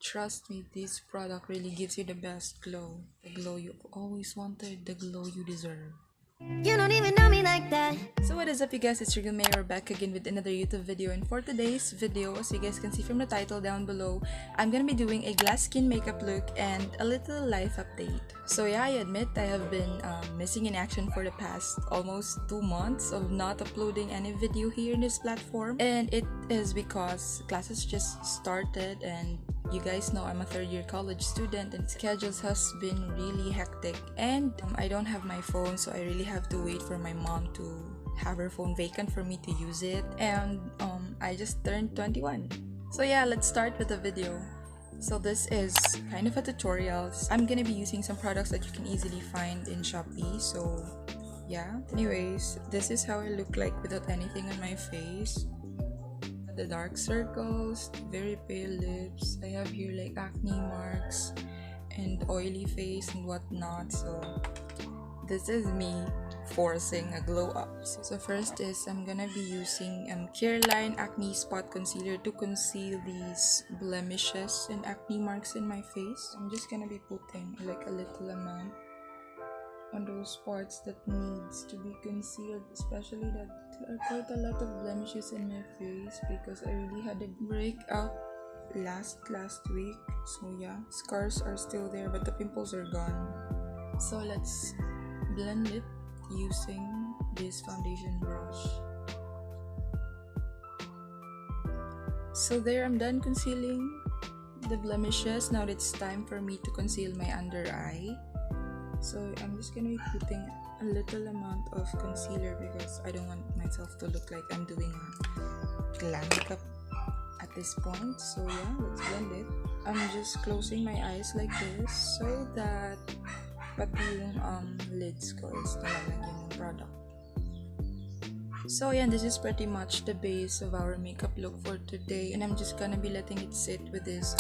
trust me, this product really gives you the best glow. The glow you've always wanted, the glow you deserve. You don't even know me like that. So what is up, you guys? It's your Maeia, back again with another YouTube video, and for today's video, as you guys can see from the title down below, I'm gonna be doing a glass skin makeup look and a little life update. So yeah, I admit I have been missing in action for the past almost 2 months of not uploading any video here in this platform, and it is because classes just started, and you guys know I'm a third-year college student and schedules has been really hectic, and I don't have my phone, so I really have to wait for my mom to have her phone vacant for me to use it, and I just turned 21. So yeah, let's start with the video. So this is kind of a tutorial. I'm gonna be using some products that you can easily find in Shopee, so yeah. Anyways, this is how I look like without anything on my face. The dark circles, very pale lips. I have here like acne marks and oily face and whatnot. So this is me forcing a glow up. So first is I'm gonna be using Careline Acne Spot Concealer to conceal these blemishes and acne marks in my face. I'm just gonna be putting like a little amount on those parts that needs to be concealed, especially that there are quite a lot of blemishes in my face because I really had a breakout last week. So yeah, scars are still there but the pimples are gone. So let's blend it using this foundation brush. So there, I'm done concealing the blemishes. Now it's time for me to conceal my under eye. So I'm just gonna be putting a little amount of concealer because I don't want myself to look like I'm doing a glam makeup at this point. So yeah, let's blend it. I'm just closing my eyes like this so that pati yung lids ko is nalalagyan ng product. So yeah, this is pretty much the base of our makeup look for today, and I'm just gonna be letting it sit with this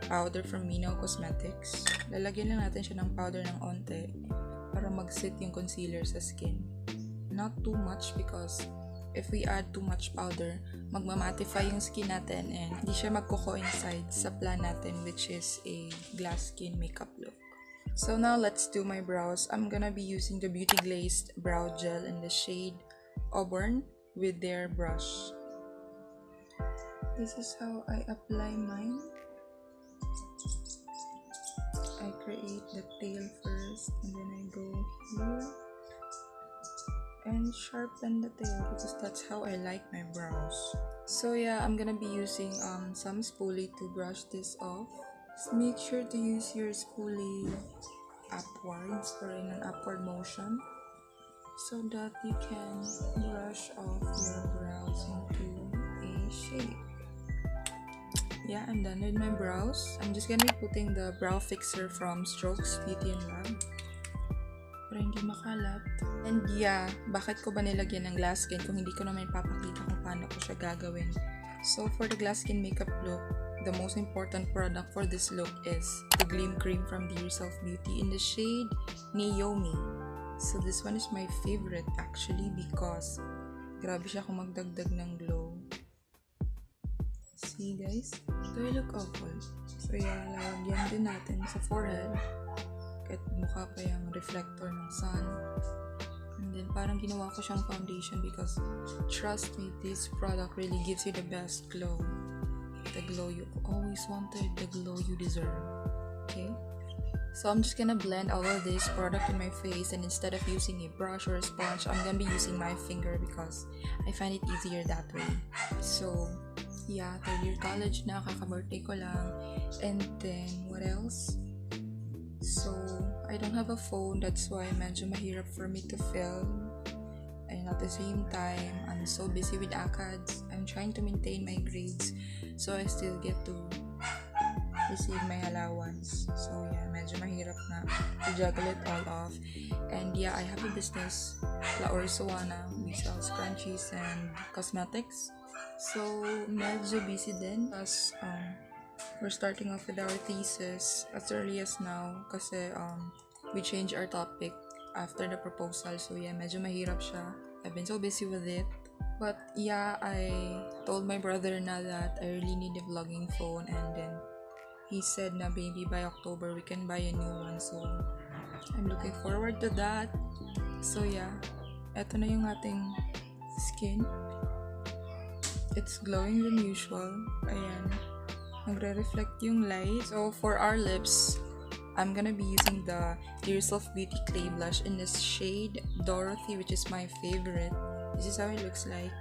powder from Mino Cosmetics. Lalagyan lang natin siya ng powder ng onte para mag-sit yung concealer sa skin. Not too much because if we add too much powder, magmamatify yung skin natin and hindi siya magko-coincide sa plan natin, which is a glass skin makeup look. So now let's do my brows. I'm gonna be using the Beauty Glazed Brow Gel in the shade Auburn with their brush. This is how I apply mine. I create the tail first and then I go here and sharpen the tail because that's how I like my brows. So yeah, I'm gonna be using some spoolie to brush this off. Just make sure to use your spoolie upwards or in an upward motion so that you can brush off your brows into a shape. Yeah, I'm done with my brows. I'm just gonna be putting the brow fixer from Strokes Beauty and Lab para hindi makalat. And yeah, bakit ko ba nilagyan ng glass skin kung hindi ko naman ipapakita kung paano ko siya gagawin? So for the glass skin makeup look, the most important product for this look is the Gleam Cream from Dear Self Beauty in the shade Naomi. So this one is my favorite actually because grabe siya kung magdagdag ng glow. See guys? Do I look awful? So yeah, lalagyan din natin sa forehead kahit mukha pa yung reflector ng sun. And then parang ginawa ko siyang foundation because trust me, this product really gives you the best glow. The glow you've always wanted, the glow you deserve. Okay? So I'm just gonna blend all of this product in my face, and instead of using a brush or a sponge, I'm gonna be using my finger because I find it easier that way. So yeah, third year college na, kaka-birthday ko lang. And then, what else? So, I don't have a phone, that's why medyo mahirap for me to film. And at the same time, I'm so busy with ACADS. I'm trying to maintain my grades so I still get to receive my allowance. So yeah, medyo mahirap na to juggle it all off. And yeah, I have a business, Ursujuan. We sell scrunchies and cosmetics. So medyo busy din as we're starting off with our thesis as early as now kasi we change our topic after the proposal. So yeah, medyo mahirap siya. I've been so busy with it. But yeah, I told my brother na that I really need a vlogging phone, and then he said na maybe by October we can buy a new one, so I'm looking forward to that. So yeah, eto na yung ating skin. It's glowing than usual. Ayan, nagre-reflect yung light. So for our lips, I'm gonna be using the Yourself Beauty Clay Blush in this shade Dorothy, which is my favorite. This is how it looks like.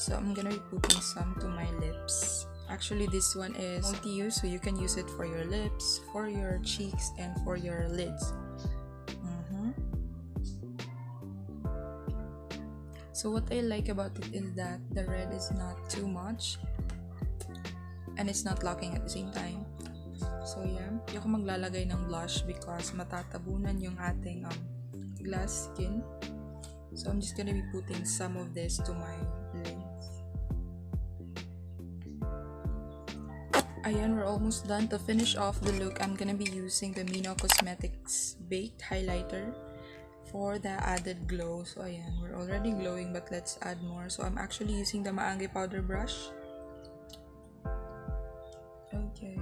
So I'm gonna be putting some to my lips. Actually, this one is multi-use, so you can use it for your lips, for your cheeks, and for your lids. So what I like about it is that the red is not too much and it's not locking at the same time. So yeah, hindi ako maglalagay ng blush because matatabunan yung ating glass skin. So I'm just gonna be putting some of this to my lids. Ayan, we're almost done. To finish off the look, I'm gonna be using the Mino Cosmetics Baked Highlighter for the added glow. So ayan, we're already glowing but let's add more. So I'm actually using the Maange powder brush. Okay.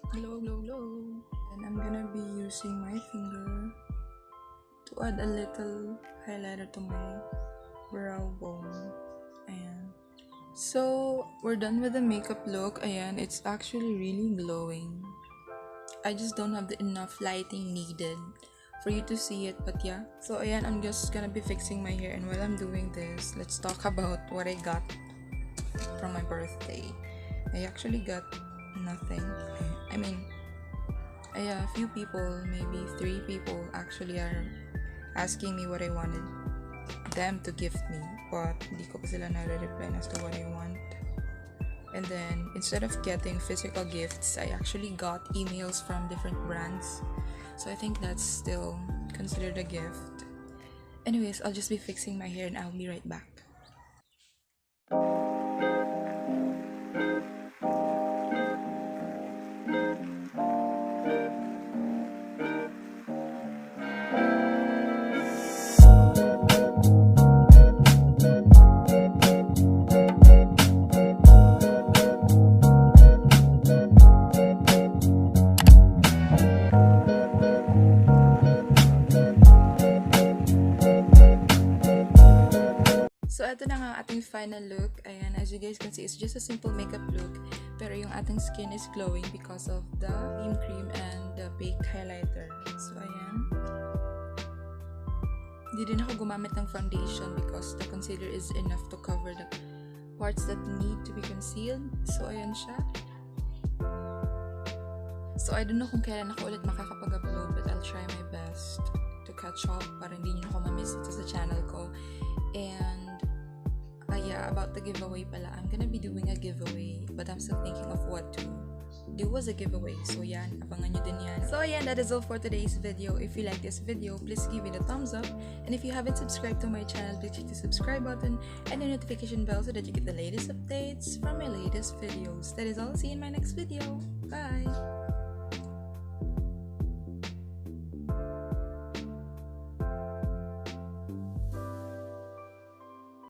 Glow, glow, glow. And I'm gonna be using my finger to add a little highlighter to my brow bone. Ayan. So, we're done with the makeup look. Ayan, it's actually really glowing. I just don't have the enough lighting needed for you to see it, but yeah. So, ayan, I'm just gonna be fixing my hair, and while I'm doing this, let's talk about what I got from my birthday. I actually got nothing. I mean, a few people, maybe 3 people actually are asking me what I wanted them to gift me, but hindi ko pa sila nare-reply as to what I want. And then, instead of getting physical gifts, I actually got emails from different brands. So I think that's still considered a gift. Anyways, I'll just be fixing my hair and I'll be right back. So, ito na nga ating final look. Ayan, as you guys can see, it's just a simple makeup look. Pero yung ating skin is glowing because of the beam cream and the baked highlighter. So, ayan. Hindi din ako gumamit ng foundation because the concealer is enough to cover the parts that need to be concealed. So, ayan siya. So, I don't know kung kailan ako ulit makakapag-upload, but I'll try my best to catch up para hindi nyo ako ma-miss ito sa channel ko. And yeah, about the giveaway pala, I'm gonna be doing a giveaway, but I'm still thinking of what to do as a giveaway. So yan, abangan nyo din yan. So yan, that is all for today's video. If you like this video, please give it a thumbs up. And if you haven't subscribed to my channel, please click the subscribe button and the notification bell so that you get the latest updates from my latest videos. That is all. See you in my next video. Bye!